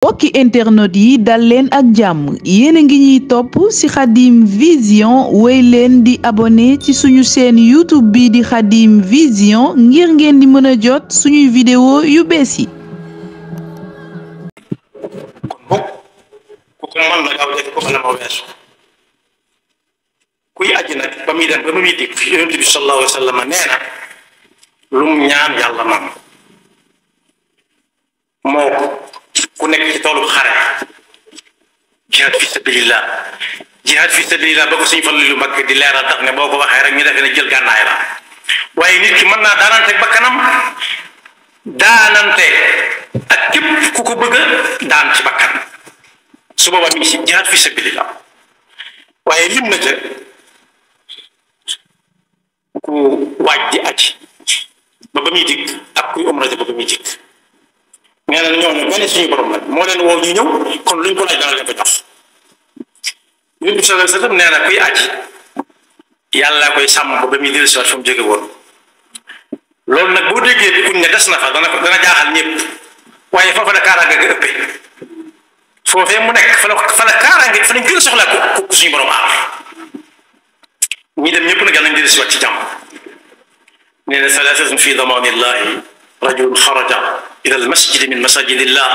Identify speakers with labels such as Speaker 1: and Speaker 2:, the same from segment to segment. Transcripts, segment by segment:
Speaker 1: mbokki internet yi dal leen ak jàmm yéen a ngi ñuy topp ci Khadim Vision wéy leen di abonné ci suñu chaîne YouTube bi di Khadim Vision ngir ngeen di mën a jot suñuy vidéo yu bees yi.
Speaker 2: kon bokk ku ko mën na gaaw def ko bala ma weesu kuy aji nag ba muy dem ba muy dikk yonent bi sallallahu alayhi wa sallam nee na lu mu ñaan yàlla man moo ko ku nekk ci toolu xare jihad fi sabilillah ba ko suñu fallu lu mag di leeral tax ne boo ko waxee rek ñu defee ne jël gànnaay la waaye nit ki mën naa daanante ba kanam daanante ak képp ku ko bëgg a daan ci bakkan su boobaa mi ngi si jihad fi sabilillah waaye lim na ca ku waaj di aji ba muy dikk ak kuy umra ba muy dikk nee na ñooñu benn suñu borom nag moo leen woo ñu ñëw kon luñ ko laaj dana leen ko jox yonent bi sallallahu alayhi wasallam nee na kuy aji yàlla koy sàmm ba muy dellusiwaat fa mu jóge woon loolu nag boo déggee kuñ ne des na fa dana jaaxal ñëpp waaye foofa la kaaraange nga ëppee foofee mu nekk fa la kaaraange fa lañ gën a soxlaa ku suñu borom aar ñi dem ñëpp nag yàlla nañ dellusiwaat ci jàmm nee na salaasatun fi damaanillahi rajulun xaraja ila almasjidi min masajidillah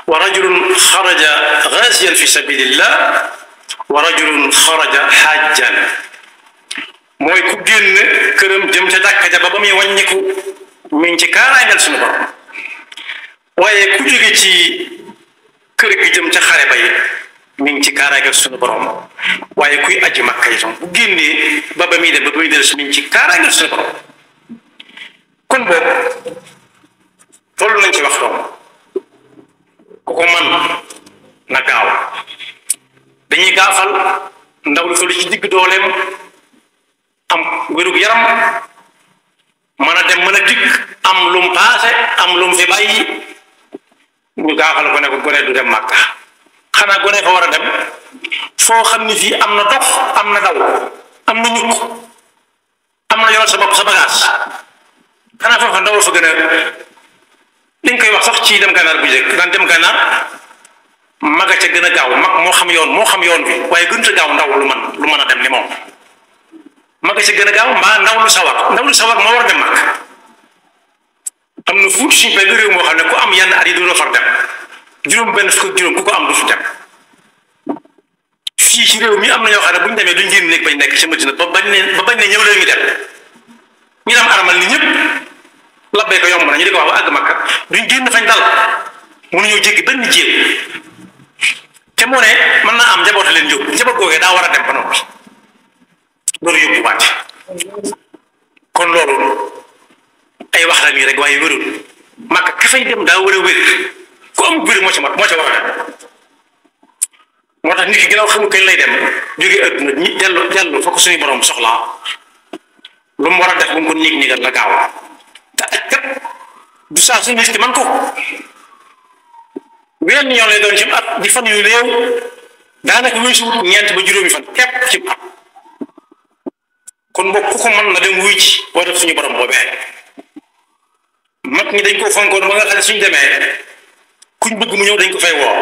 Speaker 2: wa rajulun xaraja gaaziyan fi sabilillah wa rajulun xaraja xaajjan mooy ku génn këram jëm ca jàkka ja ba muy wàññiku mi ngi ci kaaraangal suñu borom waaye ku jóge ci kër gi jëm ca xare ba yi mi ngi ci kaaraangal suñu borom waaye kuy aji Makka itam bu génnee ba muy dem ba muy dellusi mi ngi ci kaaraangal suñu borom kon boobu toll nañ ci waxtoom ku ko man na gaaw dañuy gaafal ndaw lu ci digg dooleem am wérug yaram mën a dem mën a dikk am lum paase am lum fi bàyyi ñu gaafal ko ne ko gone du dem Màkka xanaa gone fa war a dem foo xam ni fii am na dox am na daw am na ñukk am na yor sa bopp sa bagage xanaa foofa ndaw fa gën a liñ koy wax sax ci dem gànnaar bu njëkk daan dem gànnaar maga ca gën a gaaw mag moo xam yoon bi waaye gënut a gaaw ndaw lu mën a dem ni moom maga ca gën a gaaw mbaa ndaw lu sawar moo war a dem mag am na fuuti suñu pay réew moo xam ne ku am yenn at yi doo far dem juróom benn fukk ak juróom ku ko am du fi dem fii ci réew mi am na ñoo xam ne bu ñu demee duñ génn néeg bañ nekk ci Madina ba bañ ne ñëw leen ñu dem ñu dem aramal ni ñëpp labbee ko yomb na ñu di ko wax ba àgg Makka duñ génn fañ dal mënuñoo jéggi benn jéem te moo ne mën naa am njaboot leen yóbbu njaboot googee daa war a dem ba noppi loolu yóbbu wàcc kon loolu ay wax la nii rek waaye wérul Makka ka fay dem daa war a wér ku am wér moo ca war a dem moo tax nit ki ginnaaw xamul kañ lay dem jógee adduna ñi dellu fa ko suñu borom soxlaa lu mu war a def bu mu ko niig la gaaw te ak kat du saa su nit ki man ko wenn yoon lay doon ci at di fan yu néew daanaka weesu ñeent ba juróomi fan képp ci at kon boog ku ko mën na dem wuy ci boo def suñu borom boobee mag ñi dañ ko fonkoon ba nga xam ne suñ demee kuñ bëgg mu ñëw dañ ko fay woo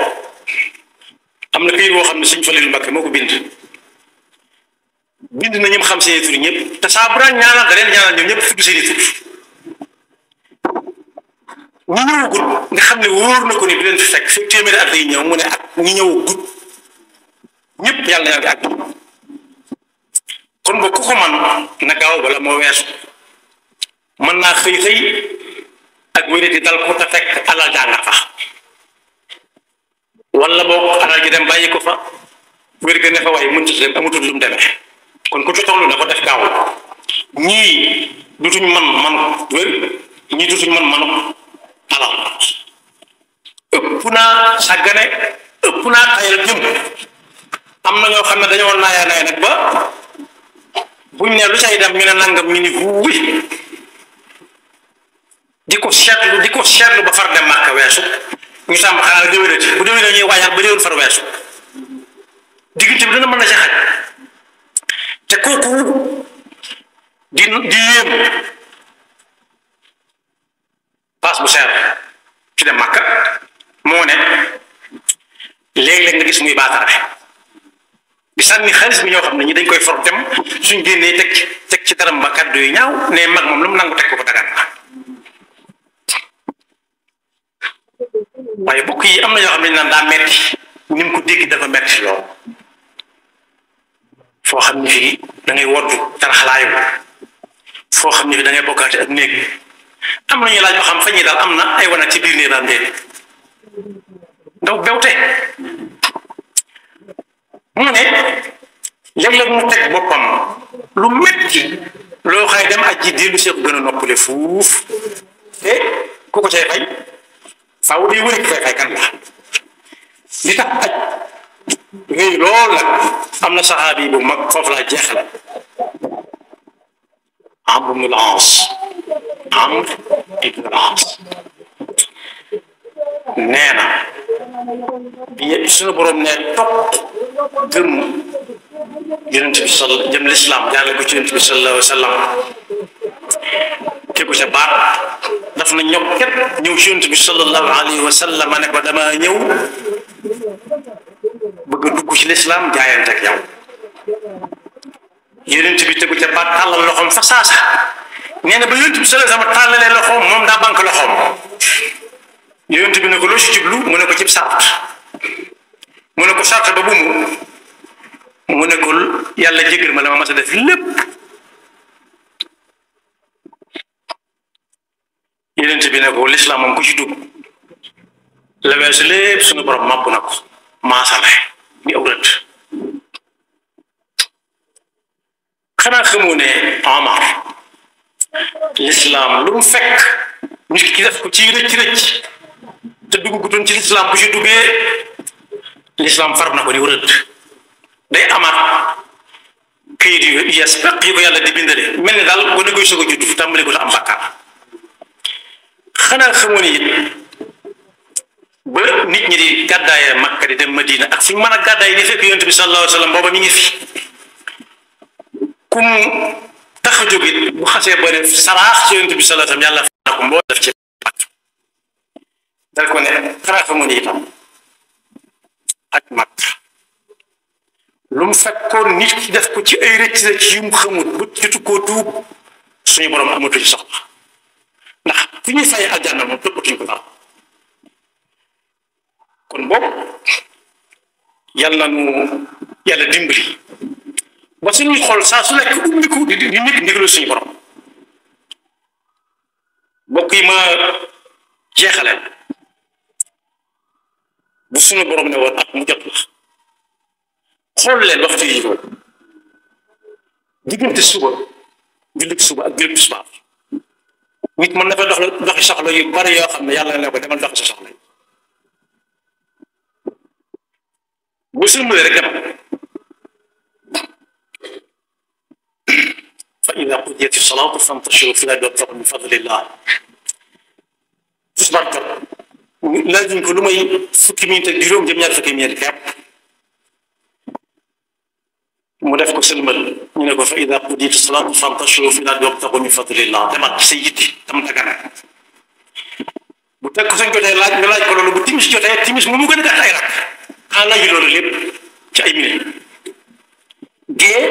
Speaker 2: am na këyit boo xam ne suñ Faliilu Mbàkke moo ko bind na ñoom xam seeni tur ñëpp te saa bu daan ñaanal da leen ñaanal ñoom ñëpp tudd seeni tur ñu ñëwagut nga xam ne wóor na ko ni du leen fi fekk fekk téeméeri at lay ñëw mu ne at ñu ñëwagut ñëpp yàlla na ak kon ba ku ko man na gaaw bala moo weesu mën naa xëy ak wér di dal ko te fekk alal jaa nga fa wala boog alal ji dem bàyyi ko fa wér ga ne fa waaye mënut dem amatul lu mu demee kon ku ci toll na ko def gaaw ñii dutuñ man wér ñii dutuñ man alal ëpp naa sàggane ëpp naa tayal jëm am na ñoo xam ne dañoo naaya nag ba buñ ne lu say dem ñu ne nangam ñu ni wuuy di ko seetlu ba far dem Màkka weesu ñu sàmm xanaa déwénati bu déwénee ñuy waajal ba déwén far weesu diggante bi dina mën na ci xaj te kooku di yéem paas bu seer ci dem Makka moo ne léeg-léeg nga gis muy baataare di sànni xaalis bi ñoo xam ne ñi dañ koy for dem suñ génnee teg ci daram ba kàddu yu ñaaw ne mag moom lu mu nangu teg ko dagan na waaye bokk yi am na ñoo xam ne naan daa metti ni mu ko dégg dafa metti lool foo xam ne fii da ngay woddu taraxlaayu foo xam ne fii da ngay bokkaate ak néeg am na ñuy laaj ba xam fa ñuy daal am na ay wanag ci biir néeg daal déet ndaw bewte mu ne léeg-léeg mu teg boppam lu metti loo xay dem aj ji dellu see ko gën a noppale fuuf te ku ko cay fay faaw day wëri ko fay kan la li tax aj ngay lool nag am na saxaabi bu mag foofu laa jeexale Amr ibn al-As nee na bi suñu borom ne topp gëm yonent bi jëm lislaam jaarale ko ci yonent bi sallallahu alayhi wa sallam tegu ca baat daf na ñokket ñëw ci yonent bi sallallahu alayhi wa sallam ne ko dama ñëw bëgg a dugg ci lislaam jaayante ak yow yonent bi tegu ca baat tàllal loxoom fa saasa nee na ba yonent bi sallallahu alayhi wa sallam tàllalee loxoom moom daa banque loxoom yonent bi ne ko loo ci jublu mu ne ko cib sart mu ne ko sart ba bu mu ne ko yàlla jégal ma la ma mas a def lépp yonent bi ne ko lislaam moom ku ci dugg la weesu lépp suñu borom màpp na ko maasale ni aw rëdd xanaa xamoo ne Omar lislaam lu mu fekk nit ki def ko ci rëcc te dugg gutoon ci lislaam bu ci duggee lislaam far na ko ni rëdd day amaat kayit yu yees peq yi ko yàlla di bindale mel ni daal bu ne koy soog a judd tàmbali ko te am bàkkaar xanaa xamoo ni it ba nit ñi di gàddaayee Makka di dem Madina ak fu ñu mën a gàddaay di fekk yonent bi sallallahu alayhi wa sallam booba mi ngi fi kum tax a jóg it bu xasee ba def saraax ci yonent bi sallallahu alayhi wa sallam yàlla fa na ko mboo def ci dal ko ne xanaa xamoo ni itam ak Makka lu mu fekkoon nit ki def ko ci ay rëcc yu mu xamut bu jotu koo tuub suñu borom amatu ci soxla ndax fi ñuy fay aljanna moom toppatuñ ko dara kon boobu yàlla nu yàlla dimbali ba suñuy xool saa su nekk ubbiku di nekk ndigalu suñu borom mbokk yi ma jeexaleen bu suñu borom ne woon at mu jot la xool leen waxtu yi ko diggante suba jullit suba ak jullit tisbaar nit mën na fa doxi soxla yu bari yoo xam ne yàlla ne ko demal doxi sa soxla yi bu sëlmalee rek demal fa ida qudiyati salaatu fantashiru fi l-ardi wabtagu min fadlillah tisbaar jot laajuñ ko lu may fukki minute ak juróom jëm ñaar fukki minute képp mu def ko sëlmal ñu ne ko fa ida qudiyati salaatu fantashiru fi l-ardi wabtagu min fadlillah demal ci sa yitti tam dagana bu teg ko sañ jotee laaj nga laaj ko loolu bu timis jotee timis mu gën a gàtt ay rak xanaa laaju loolu lépp ci ay minute gée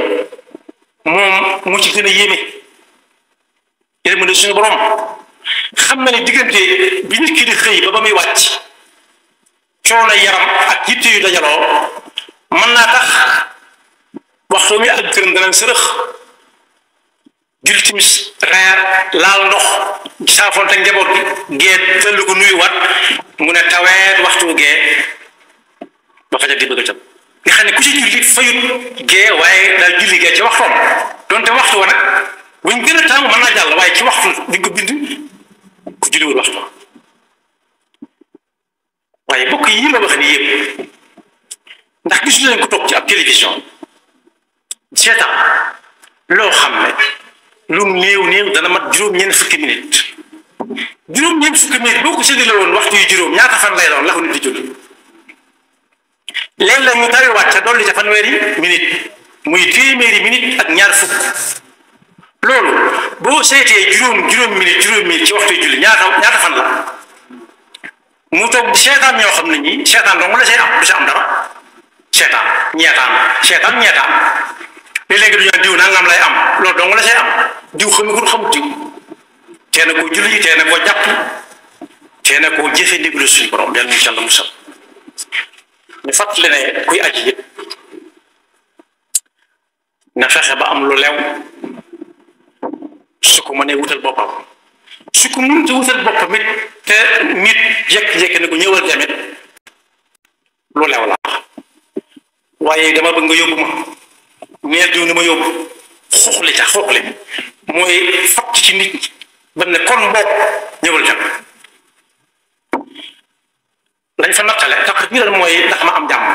Speaker 2: moom mu ci gën a yéeme yërmande suñu borom xam na ne diggante bi nit ki di xëy ba muy wàcc coono yaram ak yitte yu dajaloo mën naa tax waxtu mi ak këram danañ sërëx jul timis reer laal ndox saafonte njaboot bi gee dellu ko nuyuwaat mu ne taweet waxtu gee ba fajar di bëgg a jot nga xam ne ku ci julli fayut gee waaye daal julli gee ci waxtoom donte waxtu wa nag buñ gën a taamu mën naa jàll waaye ci waxtu di ko bind ku julliwul waxtu waaye bokk yi ma wax ni yëpp ndax gisu leen ko toog ci ab télévision seetaan loo xam ne lu néew dana mat juróom-ñeent fukki minute boo ko séddale woon waxtu yu juróom ñaata fan lay doon la ko nit di julli léeg-léeg ñu tawi wàcc dolli ca fanweeri minute muy téeméeri minute ak ñaar fukk loolu boo seetee juróom minute ci waxtu julli ñaata fan la mu toog seetaan ñoo xam ne ñii seetaan dong la see am du si am dara seetaan ñeetaan léeg-léegi du ñu diw nangam lay am loolu dong la see am diw xamut diw tee na koo julli tee na koo jàpp tee na koo jëfe ndigalu suñu borom yàlla ñu ci Yàlla musal ñu fàttali ne kuy aji it na fexe ba am lu lew su ko mënee wutal boppam su ko mënut a wutal boppam it te nit jékki-jékki ne ko ñëwal tamit lu lew la waaye dama bëgg nga yóbbu ma neel diw ni ma yóbbu xuuxli mooy fatt ci nit ñi ba ne kon bopp ñëwal jam lañ fa nattale tax biiral mooy ndax ma am jàmm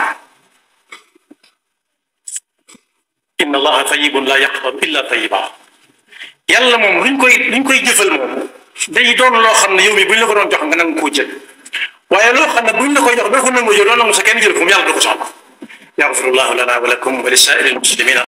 Speaker 2: inna allaha tayyibun la yaqbalu illa tayyiba yàlla moom luñ koy jëfal moom day doon loo xam ne yow mi buñ la ko doon jox nga nangu koo jël waaye loo xam ne buñ la koy jox doo ko nangu jël doo nangu sa kenn jël ko mu yàlla du ko soxla yaxfirullahu lana wa lakum wa li saa'iril muslimina